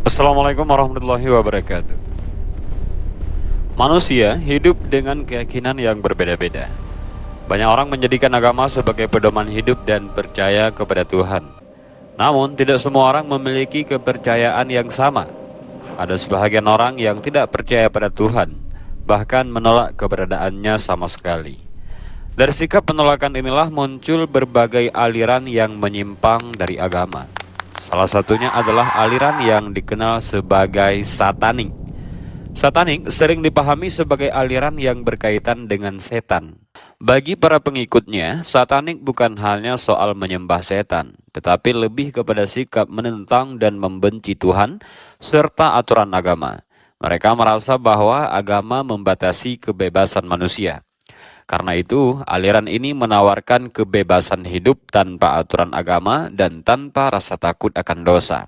Assalamualaikum warahmatullahi wabarakatuh. Manusia hidup dengan keyakinan yang berbeda-beda. Banyak orang menjadikan agama sebagai pedoman hidup dan percaya kepada Tuhan. Namun, tidak semua orang memiliki kepercayaan yang sama. Ada sebahagian orang yang tidak percaya pada Tuhan, bahkan menolak keberadaannya sama sekali. Dari sikap penolakan inilah muncul berbagai aliran yang menyimpang dari agama. Salah satunya adalah aliran yang dikenal sebagai Satanik. Satanik sering dipahami sebagai aliran yang berkaitan dengan setan. Bagi para pengikutnya, Satanik bukan hanya soal menyembah setan, tetapi lebih kepada sikap menentang dan membenci Tuhan serta aturan agama. Mereka merasa bahwa agama membatasi kebebasan manusia. Karena itu, aliran ini menawarkan kebebasan hidup tanpa aturan agama dan tanpa rasa takut akan dosa.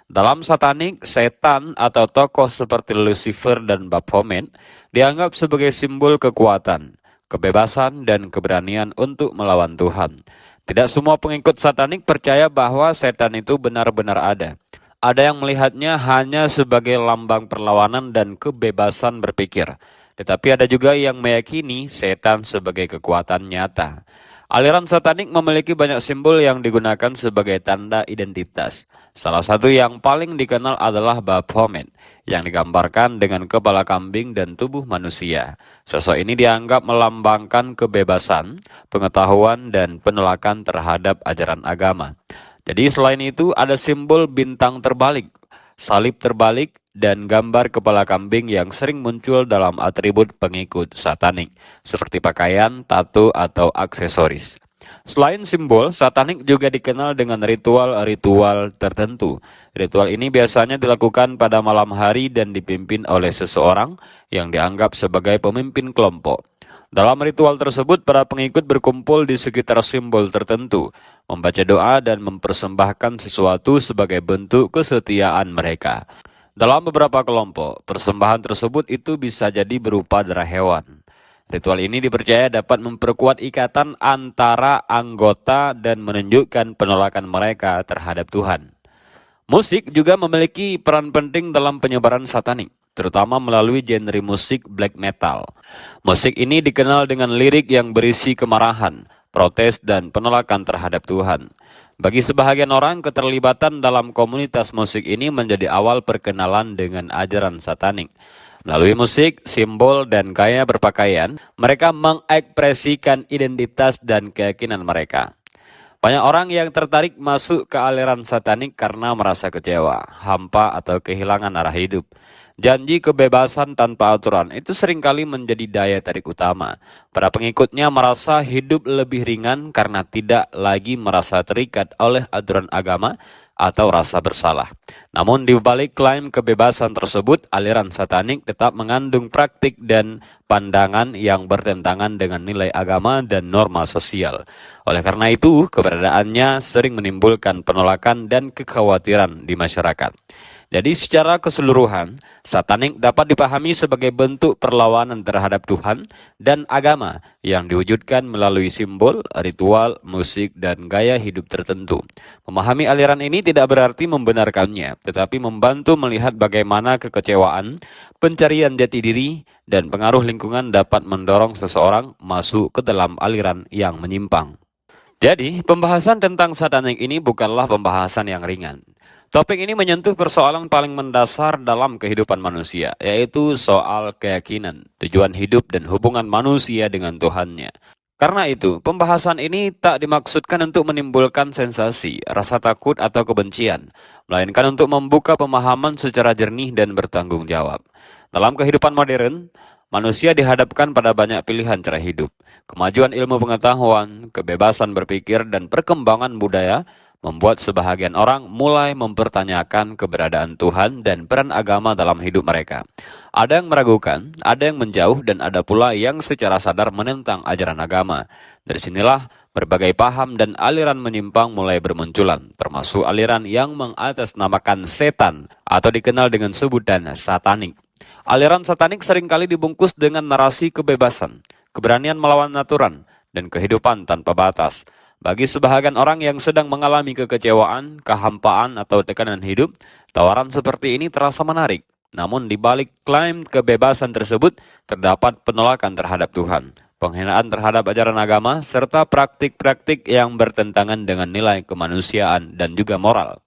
Dalam Satanik, setan atau tokoh seperti Lucifer dan Baphomet dianggap sebagai simbol kekuatan, kebebasan, dan keberanian untuk melawan Tuhan. Tidak semua pengikut Satanik percaya bahwa setan itu benar-benar ada. Ada yang melihatnya hanya sebagai lambang perlawanan dan kebebasan berpikir. Tetapi ada juga yang meyakini setan sebagai kekuatan nyata. Aliran Satanik memiliki banyak simbol yang digunakan sebagai tanda identitas. Salah satu yang paling dikenal adalah Baphomet, yang digambarkan dengan kepala kambing dan tubuh manusia. Sosok ini dianggap melambangkan kebebasan, pengetahuan, dan penolakan terhadap ajaran agama. Jadi selain itu ada simbol bintang terbalik, salib terbalik, dan gambar kepala kambing yang sering muncul dalam atribut pengikut Satanik, seperti pakaian, tato, atau aksesoris. Selain simbol, Satanik juga dikenal dengan ritual-ritual tertentu. Ritual ini biasanya dilakukan pada malam hari dan dipimpin oleh seseorang yang dianggap sebagai pemimpin kelompok. Dalam ritual tersebut, para pengikut berkumpul di sekitar simbol tertentu, membaca doa dan mempersembahkan sesuatu sebagai bentuk kesetiaan mereka. Dalam beberapa kelompok, persembahan tersebut itu bisa jadi berupa darah hewan. Ritual ini dipercaya dapat memperkuat ikatan antara anggota dan menunjukkan penolakan mereka terhadap Tuhan. Musik juga memiliki peran penting dalam penyebaran Satanik, terutama melalui genre musik black metal. Musik ini dikenal dengan lirik yang berisi kemarahan, protes, dan penolakan terhadap Tuhan. Bagi sebahagian orang, keterlibatan dalam komunitas musik ini menjadi awal perkenalan dengan ajaran Satanik. Melalui musik, simbol, dan gaya berpakaian, mereka mengekspresikan identitas dan keyakinan mereka. Banyak orang yang tertarik masuk ke aliran Satanik karena merasa kecewa, hampa, atau kehilangan arah hidup. Janji kebebasan tanpa aturan itu seringkali menjadi daya tarik utama. Para pengikutnya merasa hidup lebih ringan karena tidak lagi merasa terikat oleh aturan agama atau rasa bersalah. Namun di balik klaim kebebasan tersebut, aliran Satanik tetap mengandung praktik dan pandangan yang bertentangan dengan nilai agama dan norma sosial. Oleh karena itu, keberadaannya sering menimbulkan penolakan dan kekhawatiran di masyarakat. Jadi secara keseluruhan, Satanik dapat dipahami sebagai bentuk perlawanan terhadap Tuhan dan agama yang diwujudkan melalui simbol, ritual, musik, dan gaya hidup tertentu. Memahami aliran ini tidak berarti membenarkannya, tetapi membantu melihat bagaimana kekecewaan, pencarian jati diri, dan pengaruh lingkungan dapat mendorong seseorang masuk ke dalam aliran yang menyimpang. Jadi, pembahasan tentang Satanik ini bukanlah pembahasan yang ringan. Topik ini menyentuh persoalan paling mendasar dalam kehidupan manusia, yaitu soal keyakinan, tujuan hidup, dan hubungan manusia dengan Tuhannya. Karena itu, pembahasan ini tak dimaksudkan untuk menimbulkan sensasi, rasa takut, atau kebencian, melainkan untuk membuka pemahaman secara jernih dan bertanggung jawab. Dalam kehidupan modern, manusia dihadapkan pada banyak pilihan cara hidup. Kemajuan ilmu pengetahuan, kebebasan berpikir, dan perkembangan budaya membuat sebahagian orang mulai mempertanyakan keberadaan Tuhan dan peran agama dalam hidup mereka. Ada yang meragukan, ada yang menjauh, dan ada pula yang secara sadar menentang ajaran agama. Dari sinilah berbagai paham dan aliran menyimpang mulai bermunculan, termasuk aliran yang mengatasnamakan setan atau dikenal dengan sebutan Satanik. Aliran Satanik seringkali dibungkus dengan narasi kebebasan, keberanian melawan aturan, dan kehidupan tanpa batas. Bagi sebahagian orang yang sedang mengalami kekecewaan, kehampaan, atau tekanan hidup, tawaran seperti ini terasa menarik. Namun di balik klaim kebebasan tersebut, terdapat penolakan terhadap Tuhan, penghinaan terhadap ajaran agama, serta praktik-praktik yang bertentangan dengan nilai kemanusiaan dan juga moral.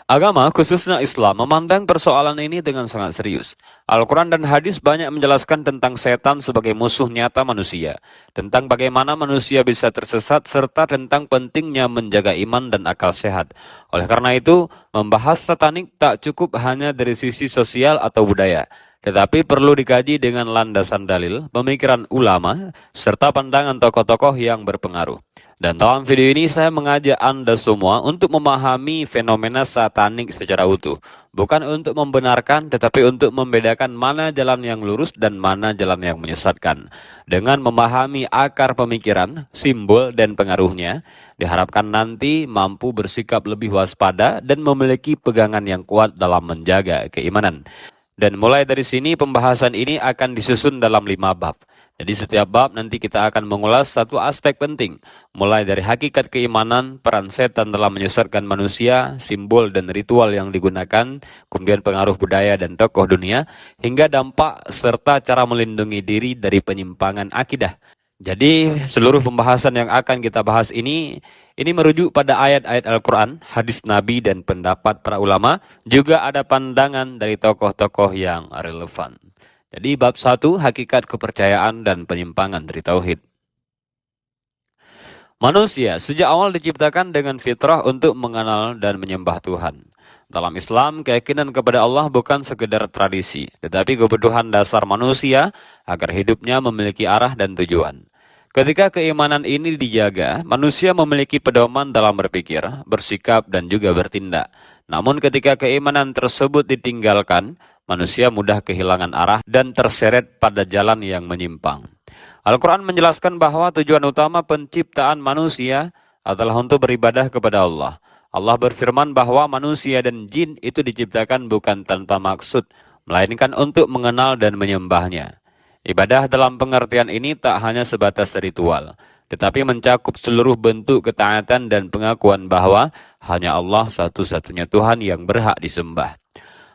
Agama, khususnya Islam, memandang persoalan ini dengan sangat serius. Al-Quran dan hadis banyak menjelaskan tentang setan sebagai musuh nyata manusia, tentang bagaimana manusia bisa tersesat, serta tentang pentingnya menjaga iman dan akal sehat. Oleh karena itu, membahas satanik tak cukup hanya dari sisi sosial atau budaya, tetapi perlu dikaji dengan landasan dalil, pemikiran ulama, serta pandangan tokoh-tokoh yang berpengaruh. Dan dalam video ini saya mengajak Anda semua untuk memahami fenomena satanik secara utuh. Bukan untuk membenarkan, tetapi untuk membedakan mana jalan yang lurus dan mana jalan yang menyesatkan. Dengan memahami akar pemikiran, simbol, dan pengaruhnya, diharapkan nanti mampu bersikap lebih waspada dan memiliki pegangan yang kuat dalam menjaga keimanan. Dan mulai dari sini pembahasan ini akan disusun dalam 5 bab. Jadi setiap bab nanti kita akan mengulas satu aspek penting, mulai dari hakikat keimanan, peran setan dalam menyesatkan manusia, simbol dan ritual yang digunakan, kemudian pengaruh budaya dan tokoh dunia, hingga dampak serta cara melindungi diri dari penyimpangan akidah. Jadi seluruh pembahasan yang akan kita bahas ini merujuk pada ayat-ayat Al-Quran, hadis Nabi dan pendapat para ulama, juga ada pandangan dari tokoh-tokoh yang relevan. Jadi bab 1, hakikat kepercayaan dan penyimpangan dari tauhid. Manusia sejak awal diciptakan dengan fitrah untuk mengenal dan menyembah Tuhan. Dalam Islam, keyakinan kepada Allah bukan sekedar tradisi, tetapi kebutuhan dasar manusia agar hidupnya memiliki arah dan tujuan. Ketika keimanan ini dijaga, manusia memiliki pedoman dalam berpikir, bersikap, dan juga bertindak. Namun ketika keimanan tersebut ditinggalkan, manusia mudah kehilangan arah dan terseret pada jalan yang menyimpang. Al-Quran menjelaskan bahwa tujuan utama penciptaan manusia adalah untuk beribadah kepada Allah. Allah berfirman bahwa manusia dan jin itu diciptakan bukan tanpa maksud, melainkan untuk mengenal dan menyembahnya. Ibadah dalam pengertian ini tak hanya sebatas ritual, tetapi mencakup seluruh bentuk ketaatan dan pengakuan bahwa hanya Allah satu-satunya Tuhan yang berhak disembah.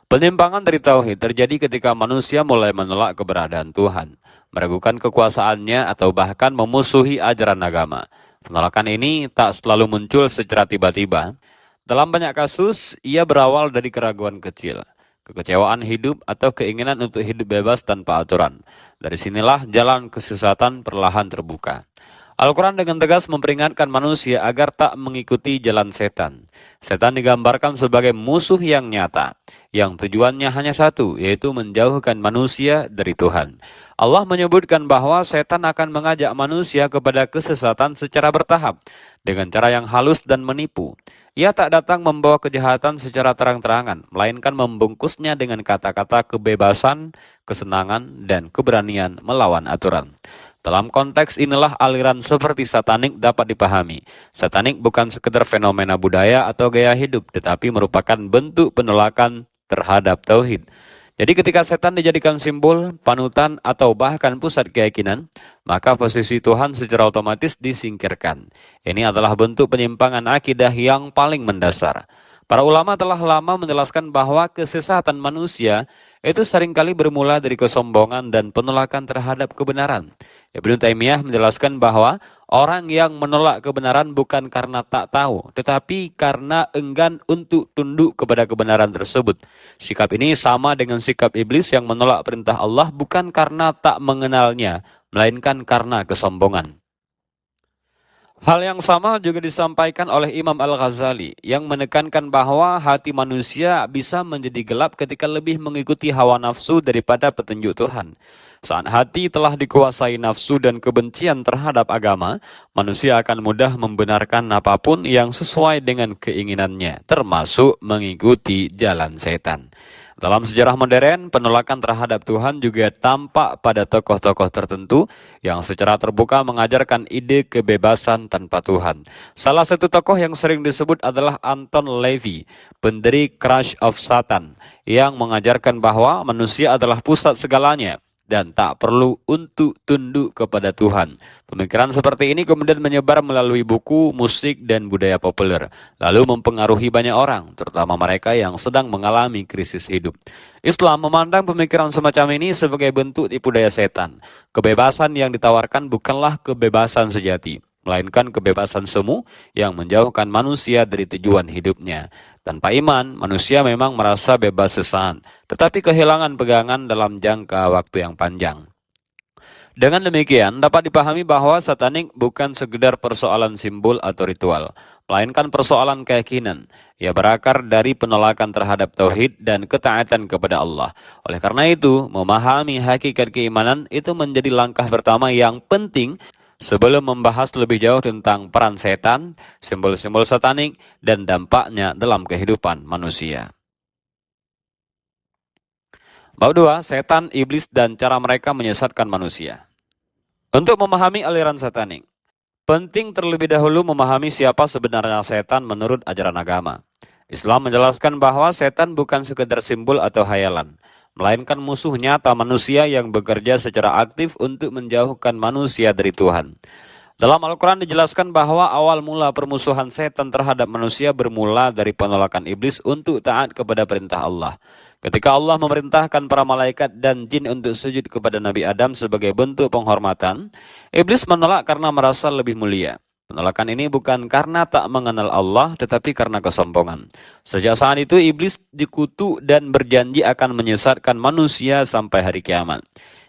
Penyimpangan dari tauhid terjadi ketika manusia mulai menolak keberadaan Tuhan, meragukan kekuasaannya atau bahkan memusuhi ajaran agama. Penolakan ini tak selalu muncul secara tiba-tiba. Dalam banyak kasus, ia berawal dari keraguan kecil, kekecewaan hidup atau keinginan untuk hidup bebas tanpa aturan. Dari sinilah jalan kesesatan perlahan terbuka. Al-Quran dengan tegas memperingatkan manusia agar tak mengikuti jalan setan. Setan digambarkan sebagai musuh yang nyata, yang tujuannya hanya satu, yaitu menjauhkan manusia dari Tuhan. Allah menyebutkan bahwa setan akan mengajak manusia kepada kesesatan secara bertahap, dengan cara yang halus dan menipu. Ia tak datang membawa kejahatan secara terang-terangan, melainkan membungkusnya dengan kata-kata kebebasan, kesenangan, dan keberanian melawan aturan. Dalam konteks inilah aliran seperti satanik dapat dipahami. Satanik bukan sekedar fenomena budaya atau gaya hidup, tetapi merupakan bentuk penolakan terhadap tauhid. Jadi ketika setan dijadikan simbol, panutan, atau bahkan pusat keyakinan, maka posisi Tuhan secara otomatis disingkirkan. Ini adalah bentuk penyimpangan akidah yang paling mendasar. Para ulama telah lama menjelaskan bahwa kesesatan manusia itu seringkali bermula dari kesombongan dan penolakan terhadap kebenaran. Ibnu Taimiyah menjelaskan bahwa orang yang menolak kebenaran bukan karena tak tahu, tetapi karena enggan untuk tunduk kepada kebenaran tersebut. Sikap ini sama dengan sikap iblis yang menolak perintah Allah bukan karena tak mengenalnya, melainkan karena kesombongan. Hal yang sama juga disampaikan oleh Imam Al-Ghazali yang menekankan bahwa hati manusia bisa menjadi gelap ketika lebih mengikuti hawa nafsu daripada petunjuk Tuhan. Saat hati telah dikuasai nafsu dan kebencian terhadap agama, manusia akan mudah membenarkan apapun yang sesuai dengan keinginannya, termasuk mengikuti jalan setan. Dalam sejarah modern, penolakan terhadap Tuhan juga tampak pada tokoh-tokoh tertentu yang secara terbuka mengajarkan ide kebebasan tanpa Tuhan. Salah satu tokoh yang sering disebut adalah Anton LaVey, pendiri Crush of Satan, yang mengajarkan bahwa manusia adalah pusat segalanya dan tak perlu untuk tunduk kepada Tuhan. Pemikiran seperti ini kemudian menyebar melalui buku, musik, dan budaya populer, lalu mempengaruhi banyak orang, terutama mereka yang sedang mengalami krisis hidup. Islam memandang pemikiran semacam ini sebagai bentuk tipu daya setan. Kebebasan yang ditawarkan bukanlah kebebasan sejati, melainkan kebebasan semu yang menjauhkan manusia dari tujuan hidupnya. Tanpa iman, manusia memang merasa bebas sesaat, tetapi kehilangan pegangan dalam jangka waktu yang panjang. Dengan demikian, dapat dipahami bahwa satanik bukan sekedar persoalan simbol atau ritual, melainkan persoalan keyakinan. Ia berakar dari penolakan terhadap tauhid dan ketaatan kepada Allah. Oleh karena itu, memahami hakikat keimanan itu menjadi langkah pertama yang penting sebelum membahas lebih jauh tentang peran setan, simbol-simbol satanik, dan dampaknya dalam kehidupan manusia. Bab 2, setan, iblis, dan cara mereka menyesatkan manusia. Untuk memahami aliran satanik, penting terlebih dahulu memahami siapa sebenarnya setan menurut ajaran agama. Islam menjelaskan bahwa setan bukan sekedar simbol atau hayalan, melainkan musuh nyata manusia yang bekerja secara aktif untuk menjauhkan manusia dari Tuhan. Dalam Al-Quran dijelaskan bahwa awal mula permusuhan setan terhadap manusia bermula dari penolakan iblis untuk taat kepada perintah Allah. Ketika Allah memerintahkan para malaikat dan jin untuk sujud kepada Nabi Adam sebagai bentuk penghormatan, iblis menolak karena merasa lebih mulia. Penolakan ini bukan karena tak mengenal Allah, tetapi karena kesombongan. Sejak saat itu, iblis dikutuk dan berjanji akan menyesatkan manusia sampai hari kiamat.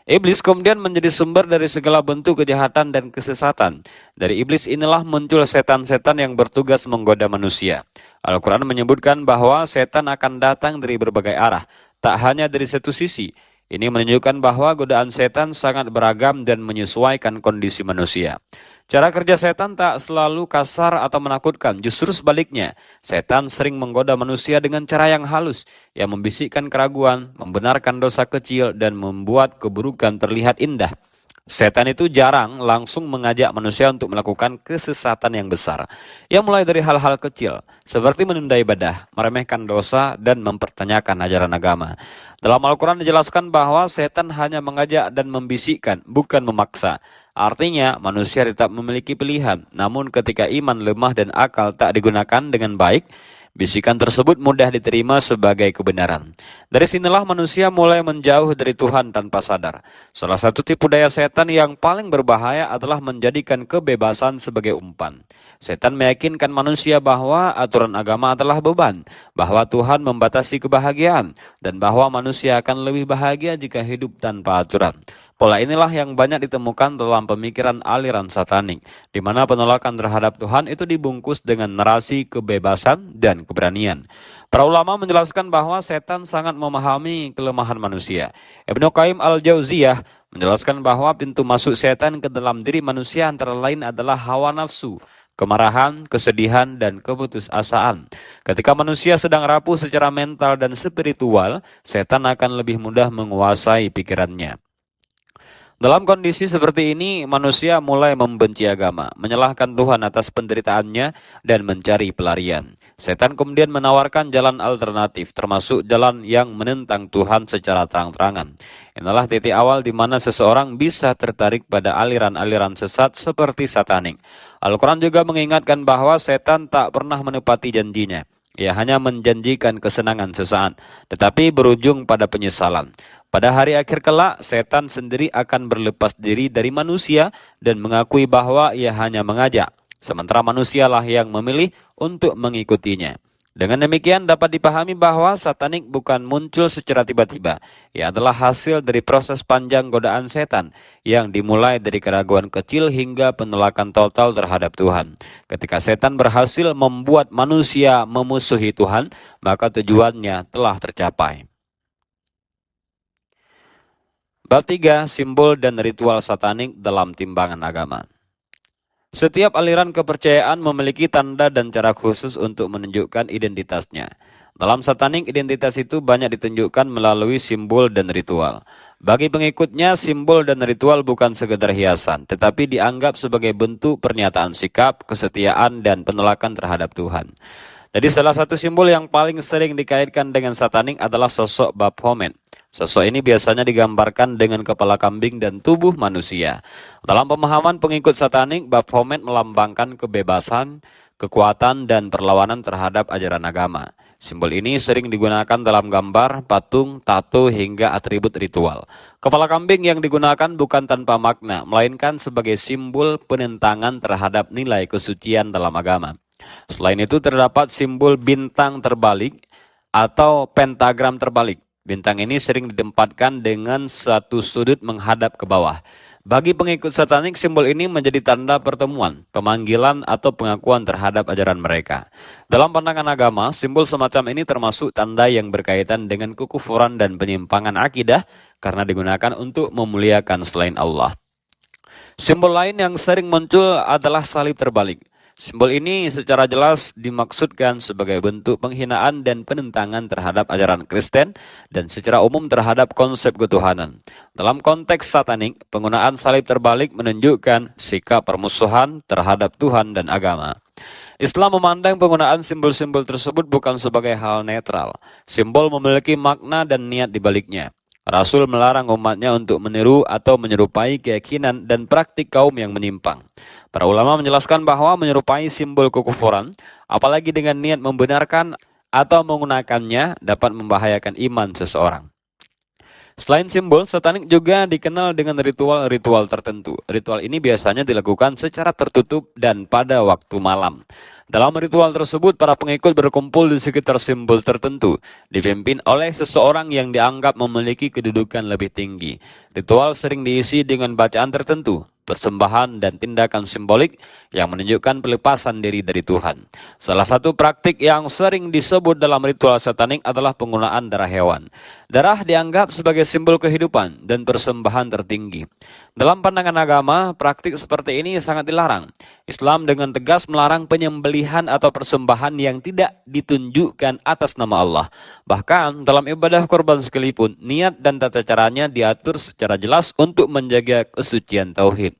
Iblis kemudian menjadi sumber dari segala bentuk kejahatan dan kesesatan. Dari iblis inilah muncul setan-setan yang bertugas menggoda manusia. Al-Quran menyebutkan bahwa setan akan datang dari berbagai arah, tak hanya dari satu sisi. Ini menunjukkan bahwa godaan setan sangat beragam dan menyesuaikan kondisi manusia. Cara kerja setan tak selalu kasar atau menakutkan, justru sebaliknya. Setan sering menggoda manusia dengan cara yang halus, yang membisikkan keraguan, membenarkan dosa kecil, dan membuat keburukan terlihat indah. Setan itu jarang langsung mengajak manusia untuk melakukan kesesatan yang besar. Ia mulai dari hal-hal kecil, seperti menunda ibadah, meremehkan dosa, dan mempertanyakan ajaran agama. Dalam Al-Quran dijelaskan bahwa setan hanya mengajak dan membisikkan, bukan memaksa. Artinya, manusia tetap memiliki pilihan, namun ketika iman lemah dan akal tak digunakan dengan baik, bisikan tersebut mudah diterima sebagai kebenaran. Dari sinilah manusia mulai menjauh dari Tuhan tanpa sadar. Salah satu tipu daya setan yang paling berbahaya adalah menjadikan kebebasan sebagai umpan. Setan meyakinkan manusia bahwa aturan agama adalah beban, bahwa Tuhan membatasi kebahagiaan, dan bahwa manusia akan lebih bahagia jika hidup tanpa aturan. Pola inilah yang banyak ditemukan dalam pemikiran aliran satanik, di mana penolakan terhadap Tuhan itu dibungkus dengan narasi kebebasan dan keberanian. Para ulama menjelaskan bahwa setan sangat memahami kelemahan manusia. Ibnu Qayyim al-Jauziyah menjelaskan bahwa pintu masuk setan ke dalam diri manusia antara lain adalah hawa nafsu, kemarahan, kesedihan, dan keputusasaan. Ketika manusia sedang rapuh secara mental dan spiritual, setan akan lebih mudah menguasai pikirannya. Dalam kondisi seperti ini, manusia mulai membenci agama, menyalahkan Tuhan atas penderitaannya, dan mencari pelarian. Setan kemudian menawarkan jalan alternatif, termasuk jalan yang menentang Tuhan secara terang-terangan. Inilah titik awal di mana seseorang bisa tertarik pada aliran-aliran sesat seperti satanik. Al-Quran juga mengingatkan bahwa setan tak pernah menepati janjinya. Ia hanya menjanjikan kesenangan sesaat, tetapi berujung pada penyesalan. Pada hari akhir kelak, setan sendiri akan berlepas diri dari manusia dan mengakui bahwa ia hanya mengajak, sementara manusialah yang memilih untuk mengikutinya. Dengan demikian dapat dipahami bahwa satanik bukan muncul secara tiba-tiba. Ia adalah hasil dari proses panjang godaan setan yang dimulai dari keraguan kecil hingga penolakan total terhadap Tuhan. Ketika setan berhasil membuat manusia memusuhi Tuhan, maka tujuannya telah tercapai. Bab 3, simbol dan ritual satanik dalam timbangan agama. Setiap aliran kepercayaan memiliki tanda dan cara khusus untuk menunjukkan identitasnya. Dalam satanik, identitas itu banyak ditunjukkan melalui simbol dan ritual. Bagi pengikutnya, simbol dan ritual bukan sekedar hiasan, tetapi dianggap sebagai bentuk pernyataan sikap, kesetiaan, dan penolakan terhadap Tuhan. Jadi salah satu simbol yang paling sering dikaitkan dengan satanik adalah sosok Baphomet. Sosok ini biasanya digambarkan dengan kepala kambing dan tubuh manusia. Dalam pemahaman pengikut satanik, Baphomet melambangkan kebebasan, kekuatan, dan perlawanan terhadap ajaran agama. Simbol ini sering digunakan dalam gambar, patung, tato, hingga atribut ritual. Kepala kambing yang digunakan bukan tanpa makna, melainkan sebagai simbol penentangan terhadap nilai kesucian dalam agama. Selain itu terdapat simbol bintang terbalik atau pentagram terbalik. Bintang ini sering ditempatkan dengan satu sudut menghadap ke bawah. Bagi pengikut satanik, simbol ini menjadi tanda pertemuan, pemanggilan, atau pengakuan terhadap ajaran mereka. Dalam pandangan agama, simbol semacam ini termasuk tanda yang berkaitan dengan kekufuran dan penyimpangan akidah karena digunakan untuk memuliakan selain Allah. Simbol lain yang sering muncul adalah salib terbalik. Simbol ini secara jelas dimaksudkan sebagai bentuk penghinaan dan penentangan terhadap ajaran Kristen dan secara umum terhadap konsep ketuhanan. Dalam konteks satanik, penggunaan salib terbalik menunjukkan sikap permusuhan terhadap Tuhan dan agama. Islam memandang penggunaan simbol-simbol tersebut bukan sebagai hal netral. Simbol memiliki makna dan niat di baliknya. Rasul melarang umatnya untuk meniru atau menyerupai keyakinan dan praktik kaum yang menyimpang. Para ulama menjelaskan bahwa menyerupai simbol kekufuran, apalagi dengan niat membenarkan atau menggunakannya, dapat membahayakan iman seseorang. Selain simbol, satanik juga dikenal dengan ritual-ritual tertentu. Ritual ini biasanya dilakukan secara tertutup dan pada waktu malam. Dalam ritual tersebut, para pengikut berkumpul di sekitar simbol tertentu, dipimpin oleh seseorang yang dianggap memiliki kedudukan lebih tinggi. Ritual sering diisi dengan bacaan tertentu, persembahan, dan tindakan simbolik yang menunjukkan pelepasan diri dari Tuhan. Salah satu praktik yang sering disebut dalam ritual satanik adalah penggunaan darah hewan. Darah dianggap sebagai simbol kehidupan dan persembahan tertinggi. Dalam pandangan agama, praktik seperti ini sangat dilarang. Islam dengan tegas melarang penyembelihan atau persembahan yang tidak ditunjukkan atas nama Allah. Bahkan dalam ibadah korban sekalipun, niat dan tata caranya diatur secara jelas untuk menjaga kesucian tauhid.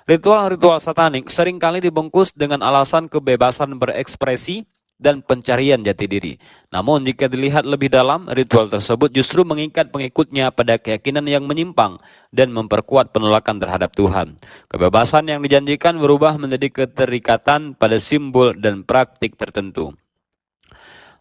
Ritual-ritual satanik seringkali dibungkus dengan alasan kebebasan berekspresi dan pencarian jati diri. Namun jika dilihat lebih dalam, ritual tersebut justru mengikat pengikutnya pada keyakinan yang menyimpang dan memperkuat penolakan terhadap Tuhan. Kebebasan yang dijanjikan berubah menjadi keterikatan pada simbol dan praktik tertentu.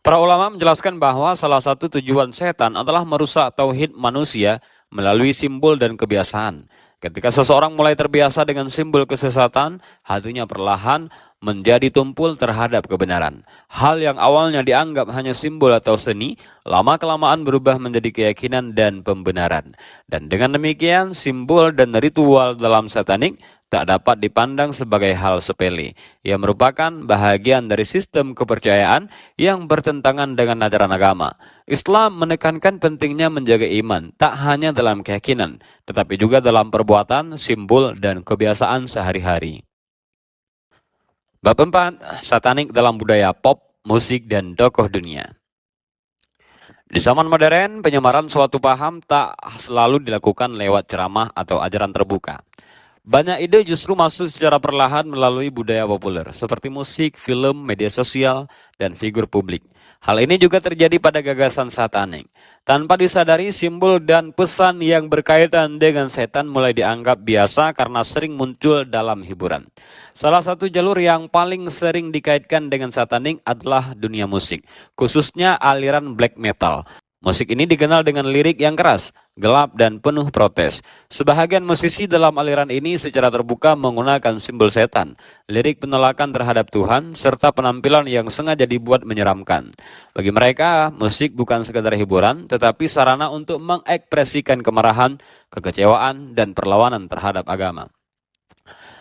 Para ulama menjelaskan bahwa salah satu tujuan setan adalah merusak tauhid manusia melalui simbol dan kebiasaan. Ketika seseorang mulai terbiasa dengan simbol kesesatan, hatinya perlahan menjadi tumpul terhadap kebenaran. Hal yang awalnya dianggap hanya simbol atau seni, lama-kelamaan berubah menjadi keyakinan dan pembenaran. Dan dengan demikian, simbol dan ritual dalam satanik tak dapat dipandang sebagai hal sepele. Ia merupakan bahagian dari sistem kepercayaan yang bertentangan dengan ajaran agama. Islam menekankan pentingnya menjaga iman, tak hanya dalam keyakinan, tetapi juga dalam perbuatan, simbol, dan kebiasaan sehari-hari. Bab 4, satanik dalam budaya pop, musik, dan tokoh dunia. Di zaman modern, penyamaran suatu paham tak selalu dilakukan lewat ceramah atau ajaran terbuka. Banyak ide justru masuk secara perlahan melalui budaya populer, seperti musik, film, media sosial, dan figur publik. Hal ini juga terjadi pada gagasan satanik. Tanpa disadari, simbol dan pesan yang berkaitan dengan setan mulai dianggap biasa karena sering muncul dalam hiburan. Salah satu jalur yang paling sering dikaitkan dengan satanik adalah dunia musik, khususnya aliran black metal. Musik ini dikenal dengan lirik yang keras, gelap, dan penuh protes. Sebahagian musisi dalam aliran ini secara terbuka menggunakan simbol setan, lirik penolakan terhadap Tuhan, serta penampilan yang sengaja dibuat menyeramkan. Bagi mereka, musik bukan sekadar hiburan, tetapi sarana untuk mengekspresikan kemarahan, kekecewaan, dan perlawanan terhadap agama.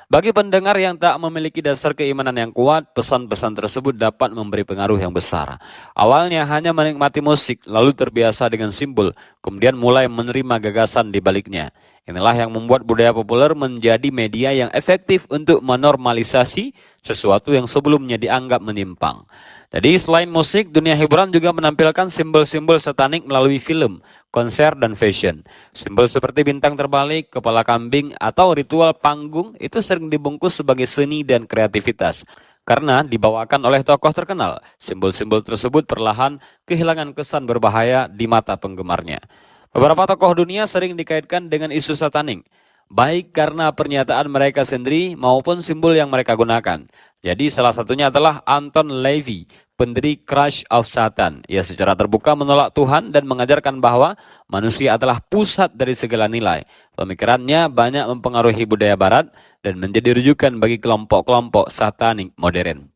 Bagi pendengar yang tak memiliki dasar keimanan yang kuat, pesan-pesan tersebut dapat memberi pengaruh yang besar. Awalnya hanya menikmati musik, lalu terbiasa dengan simbol, kemudian mulai menerima gagasan di baliknya. Inilah yang membuat budaya populer menjadi media yang efektif untuk menormalisasi sesuatu yang sebelumnya dianggap menyimpang. Jadi selain musik, dunia hiburan juga menampilkan simbol-simbol satanik melalui film, konser, dan fashion. Simbol seperti bintang terbalik, kepala kambing, atau ritual panggung itu sering dibungkus sebagai seni dan kreativitas. Karena dibawakan oleh tokoh terkenal, simbol-simbol tersebut perlahan kehilangan kesan berbahaya di mata penggemarnya. Beberapa tokoh dunia sering dikaitkan dengan isu satanik, baik karena pernyataan mereka sendiri maupun simbol yang mereka gunakan. Jadi salah satunya adalah Anton LaVey, pendiri Church of Satan. Ia secara terbuka menolak Tuhan dan mengajarkan bahwa manusia adalah pusat dari segala nilai. Pemikirannya banyak mempengaruhi budaya barat dan menjadi rujukan bagi kelompok-kelompok satanik modern.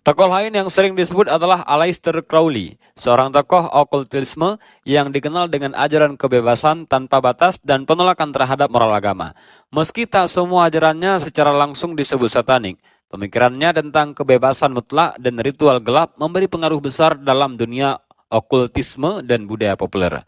Tokoh lain yang sering disebut adalah Aleister Crowley, seorang tokoh okultisme yang dikenal dengan ajaran kebebasan tanpa batas dan penolakan terhadap moral agama. Meski tak semua ajarannya secara langsung disebut satanik, pemikirannya tentang kebebasan mutlak dan ritual gelap memberi pengaruh besar dalam dunia okultisme dan budaya populer.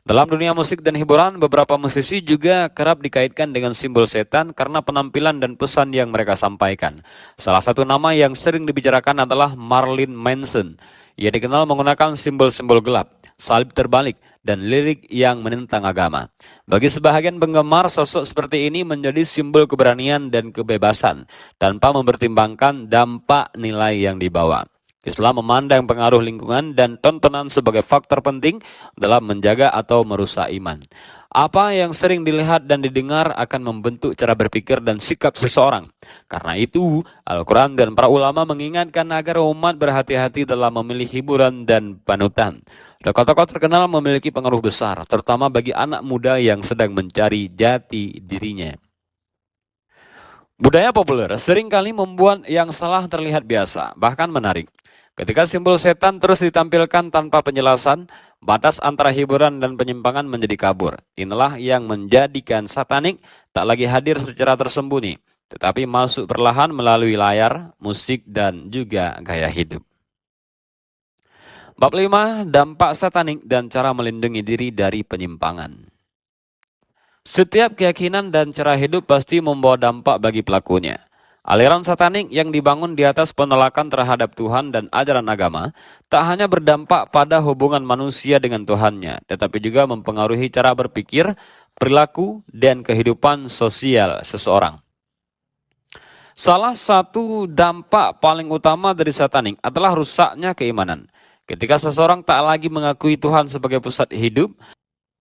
Dalam dunia musik dan hiburan, beberapa musisi juga kerap dikaitkan dengan simbol setan karena penampilan dan pesan yang mereka sampaikan. Salah satu nama yang sering dibicarakan adalah Marilyn Manson. Ia dikenal menggunakan simbol-simbol gelap, salib terbalik, dan lirik yang menentang agama. Bagi sebahagian penggemar, sosok seperti ini menjadi simbol keberanian dan kebebasan, tanpa mempertimbangkan dampak nilai yang dibawa. Islam memandang pengaruh lingkungan dan tontonan sebagai faktor penting dalam menjaga atau merusak iman. Apa yang sering dilihat dan didengar akan membentuk cara berpikir dan sikap seseorang. Karena itu, Al-Quran dan para ulama mengingatkan agar umat berhati-hati dalam memilih hiburan dan panutan. Tokoh-tokoh terkenal memiliki pengaruh besar, terutama bagi anak muda yang sedang mencari jati dirinya. Budaya populer seringkali membuat yang salah terlihat biasa, bahkan menarik. Ketika simbol setan terus ditampilkan tanpa penjelasan, batas antara hiburan dan penyimpangan menjadi kabur. Inilah yang menjadikan satanik tak lagi hadir secara tersembunyi, tetapi masuk perlahan melalui layar, musik, dan juga gaya hidup. Bab 5, dampak satanik dan cara melindungi diri dari penyimpangan. Setiap keyakinan dan cara hidup pasti membawa dampak bagi pelakunya. Aliran satanik yang dibangun di atas penolakan terhadap Tuhan dan ajaran agama tak hanya berdampak pada hubungan manusia dengan Tuhannya, tetapi juga mempengaruhi cara berpikir, perilaku, dan kehidupan sosial seseorang. Salah satu dampak paling utama dari satanik adalah rusaknya keimanan. Ketika seseorang tak lagi mengakui Tuhan sebagai pusat hidup,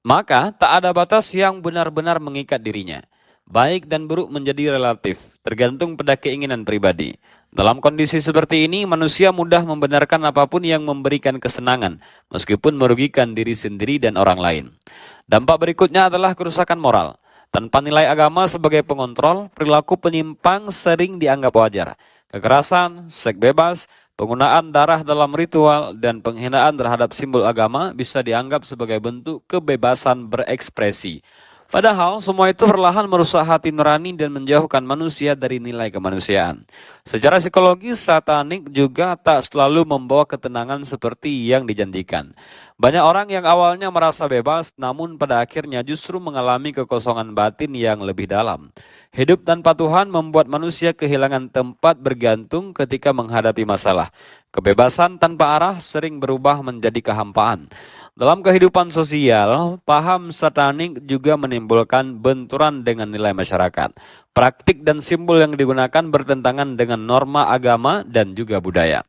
maka tak ada batas yang benar-benar mengikat dirinya. Baik dan buruk menjadi relatif, tergantung pada keinginan pribadi. Dalam kondisi seperti ini, manusia mudah membenarkan apapun yang memberikan kesenangan, meskipun merugikan diri sendiri dan orang lain. Dampak berikutnya adalah kerusakan moral. Tanpa nilai agama sebagai pengontrol, perilaku penyimpang sering dianggap wajar. Kekerasan, seks bebas, penggunaan darah dalam ritual, dan penghinaan terhadap simbol agama bisa dianggap sebagai bentuk kebebasan berekspresi. Padahal semua itu perlahan merusak hati nurani dan menjauhkan manusia dari nilai kemanusiaan. Secara psikologis, satanik juga tak selalu membawa ketenangan seperti yang dijanjikan. Banyak orang yang awalnya merasa bebas, namun pada akhirnya justru mengalami kekosongan batin yang lebih dalam. Hidup tanpa Tuhan membuat manusia kehilangan tempat bergantung ketika menghadapi masalah. Kebebasan tanpa arah sering berubah menjadi kehampaan. Dalam kehidupan sosial, paham satanik juga menimbulkan benturan dengan nilai masyarakat. Praktik dan simbol yang digunakan bertentangan dengan norma agama dan juga budaya,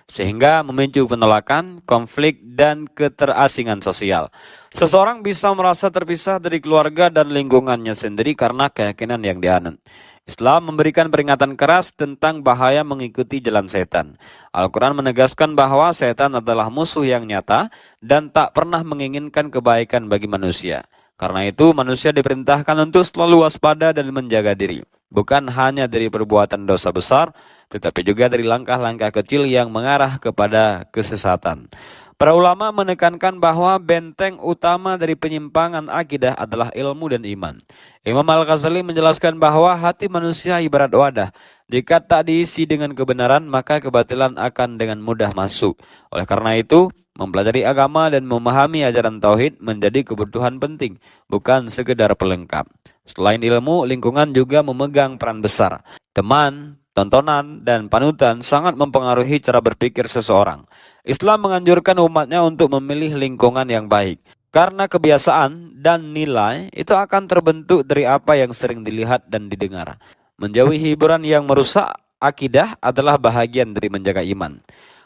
sehingga memicu penolakan, konflik, dan keterasingan sosial. Seseorang bisa merasa terpisah dari keluarga dan lingkungannya sendiri karena keyakinan yang dianut. Islam memberikan peringatan keras tentang bahaya mengikuti jalan setan. Al-Quran menegaskan bahwa setan adalah musuh yang nyata dan tak pernah menginginkan kebaikan bagi manusia. Karena itu, manusia diperintahkan untuk selalu waspada dan menjaga diri. Bukan hanya dari perbuatan dosa besar, tetapi juga dari langkah-langkah kecil yang mengarah kepada kesesatan. Para ulama menekankan bahwa benteng utama dari penyimpangan akidah adalah ilmu dan iman. Imam Al-Ghazali menjelaskan bahwa hati manusia ibarat wadah. Jika tak diisi dengan kebenaran, maka kebatilan akan dengan mudah masuk. Oleh karena itu, mempelajari agama dan memahami ajaran tauhid menjadi kebutuhan penting, bukan sekedar pelengkap. Selain ilmu, lingkungan juga memegang peran besar. Teman, tontonan, dan panutan sangat mempengaruhi cara berpikir seseorang. Islam menganjurkan umatnya untuk memilih lingkungan yang baik. Karena kebiasaan dan nilai itu akan terbentuk dari apa yang sering dilihat dan didengar. Menjauhi hiburan yang merusak akidah adalah bahagian dari menjaga iman.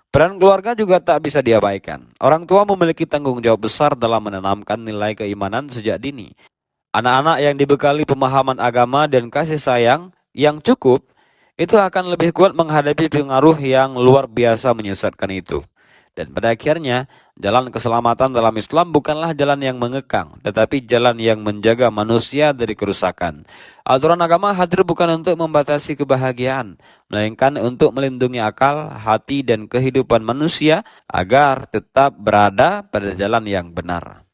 Peran keluarga juga tak bisa diabaikan. Orang tua memiliki tanggung jawab besar dalam menanamkan nilai keimanan sejak dini. Anak-anak yang dibekali pemahaman agama dan kasih sayang yang cukup, itu akan lebih kuat menghadapi pengaruh yang luar biasa menyesatkan itu. Dan pada akhirnya, jalan keselamatan dalam Islam bukanlah jalan yang mengekang, tetapi jalan yang menjaga manusia dari kerusakan. Aturan agama hadir bukan untuk membatasi kebahagiaan, melainkan untuk melindungi akal, hati, dan kehidupan manusia agar tetap berada pada jalan yang benar.